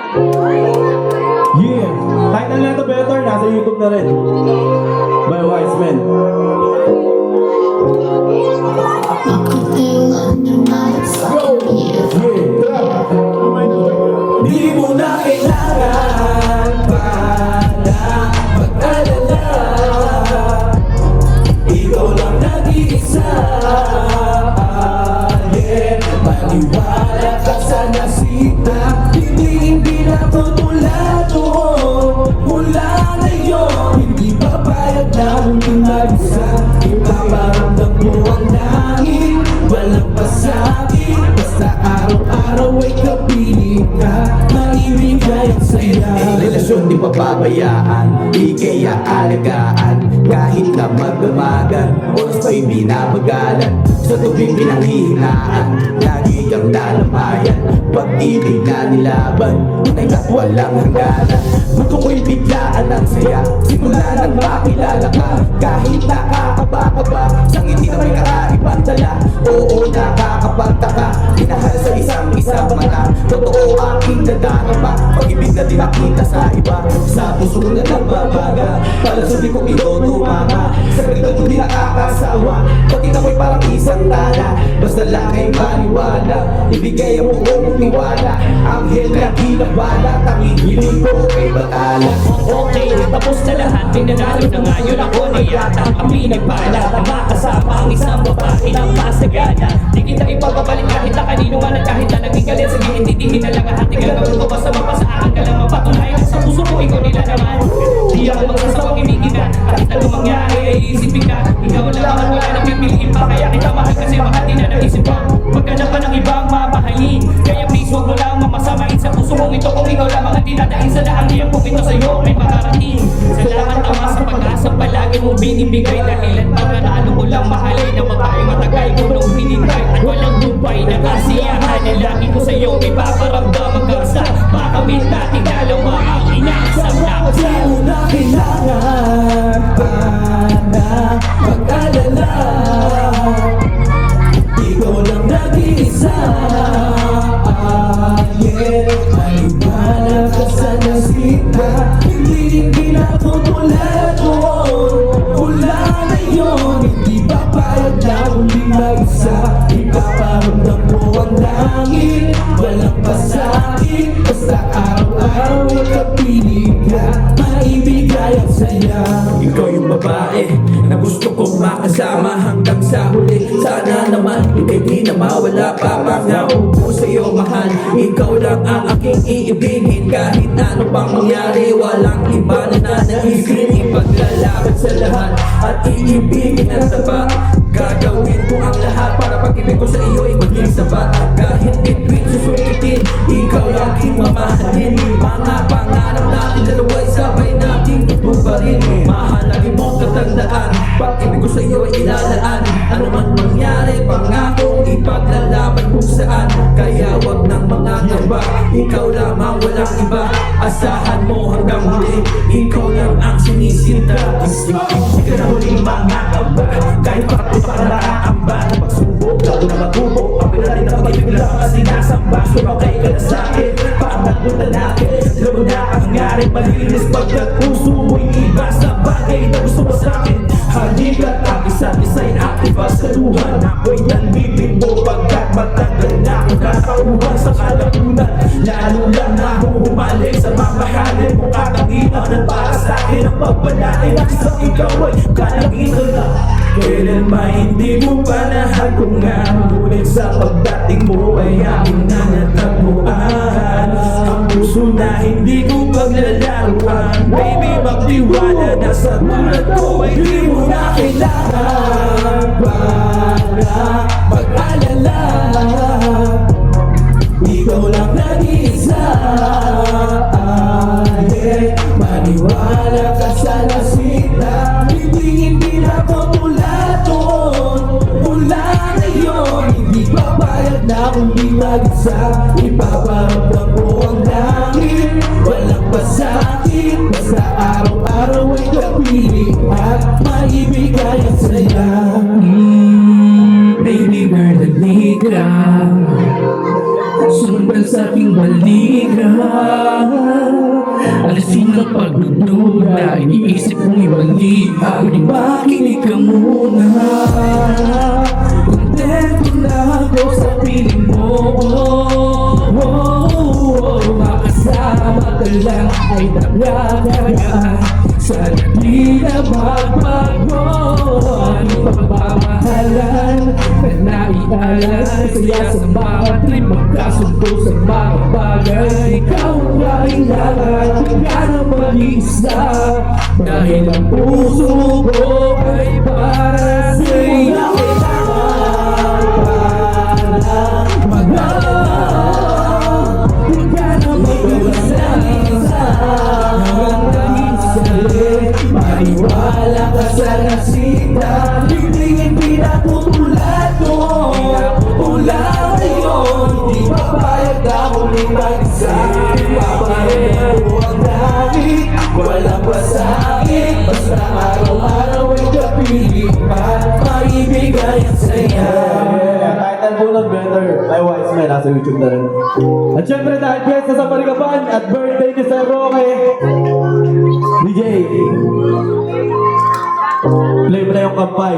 Yeah! Title na ito better, nasa YouTube na rin. By Wise Men. Di mo na kailangan para mag-alala. Ikaw lang nag-iisa. Yeah, maniwala ka sa nasita. Hindi na tutulad doon. Mula ngayon, hindi papayag na huling mag-isa. Ipaparamdam mo ang langit, walang pasakit. Basta araw-araw ay kapiling ka, maibigay ang saya. Relasyon di pababayaan, di kaya alagaan. Kahit na magdamagan, oras pa'y binabagalan. Sa tubig pinanghihinaan, lagi kang lalamayan. Pag-ibig na nilaban, tayka't walang hangganan. Gusto ko'y biglaan ng saya, simula nang makilala ka. Kahit nakakaba ka ba, sa ngiti na may kakaibang dala. Oo, nakakapagtaka, minahal sa isang mata. Totoo aking nadarama, pag-ibig na di nakita sa iba. Sa puso ko na nagbabaga, palasabi kong ito tumama. Sa ganito ko di nakakasawa, pati na ko'y parang isang tala. Basta lang ay maniwala, ibigay ang buong tiwala. Anghel na ginabala, tanging hiling ko kay batala. Okay, tapos na lahat, pinanalo na ngayon ako na yata ang pinagpala. Na makasama ang isang babae ng masagana. Di kita ipagpabalik kahit na kanino man at kahit na naging galit. Sige, hindi na lang ang ating gagawin ko. Basta mapasa akin ka lang mapatunayan sa puso ko, ikaw nila naman. Di ako magsasawang ibigin na, kahit anong mangyari ay isipin ka. Ikaw lang naman, wala nang pipiliin pa. Kaya kita mahal kasi mahal din na naisip ko. Maghanap ka ng ibang mamahalin, kaya please huwag mo lang mamasamain sa puso kong ito. Kung ikaw lamang ang dinadain sa daang iyong kung ito sa'yo ay makarating. Salamat Ama sa pag-asa palagi mo binibigay. Dahilan para naano ko lang mahalin na babae matagal ko nung hinintay. At walang bumpay na kasiyahan na lagi ko sa'yo ipaparamdam hanggang sa makamit natin dalawa ang inaasam na. Di mo na kailangan para mag-alala. Ikaw lang nag-iisa. Yeah, maniwala ka sa nasita. Hindi na tutulad doon. Mula ngayon, hindi papayag na huling mag-isa. Ipaparamdam mo ang langit, walang pasakit. Basta araw-araw ay kapiling ka, maibigay ang saya. Ikaw yung babae na gusto kong makasama hanggang sa huli. Sana naman ika'y di na mawala pa. Pangako sa'yo mahal, ikaw lang ang aking iibigin. Kahit ano pang mangyari, walang iba na nanahigin. Ipaglalaban sa lahat at iibigin ang tapat. Gagawin ko ang lahat para pag-ibig ko sa iyo ay maging sapat. Kahit between susukitin, ikaw lang aking mamahalin. Mga pangarap natin dalawa'y sabay nating tutuparin. Mahal lagi mong katandaan, pag-ibig ko sa iyo ay ilalaan. Ano man mangyari, pangako ipaglalaban kung saan. Kaya wag ng mga ngamba, ikaw lamang walang iba. Asahan mo hanggang huli, ikaw lang ang sinisinta. Hindi ka na huling mga kamba, kahit makapunta ka na nakaamba. Na pagsubok, lalo na matubo, ang pinalin na pag-ibig lang ang sinasamba. Sumakay ka na sa'kin, paangat mo na natin. Alam mo na ang nangyari, malinis pagkat puso mo'y iba sa bagay na gusto mo sa'kin. Halika't ang isa't isa'y aktiba sa luha. Ako'y nalibig mo pagkat matagal na akong nakauhan sa kalapunan. Lalo lang na akong humalik sa mamahalin mo katanginan. Para sa'kin ang pagpalain at sa ikaw ay kalanginan na. Kailan ba hindi mo pa nahagungan, ngunit sa pagdating mo ay aking nanatagpuan. Ang puso na hindi ko paglalaruan, baby magtiwala na sa tulad ko ay di mo na kailangan para mag-alala. Ikaw lang nag-iisa. Yeah, maniwala ka sa nasita. Hindi na tutulad doon. Mula ngayon, hindi papayag na huling mag-isa. Ipaparamdam mo ang langit, walang pasakit. Basta araw-araw ay kapiling at maibigay ang saya. Baby girl, halika, sundan sa aking balikat. ka. Alisin ang pagdududa, iniisip kong mali. Ngunit makinig ka muna. Kontento na ako sa piling mo. Makasama ka lang ay nakakagaan. Sana di na magbago ang pagmamahalan na naialan. Saya sa mga trip, magkasundo sa mga bagay. Ikaw ang kailangan, ka na mag-iisa. Dahil ang puso ko ay para sa'yo. Maniwala ka sa nasita, hindi pinatutulad ko. Mula ngayon, di papayag na huling mag-isa. Papayag ko ang dahil, walang pasakit. Basta araw-araw ay kapilipan, maibigay ang saya. Title po ng Better by Wise Man, nasa YouTube na rin. At syempre dahil piyesta sa Paligapan at birthday ni Sir Roque, DJ, play mo na yung kampay.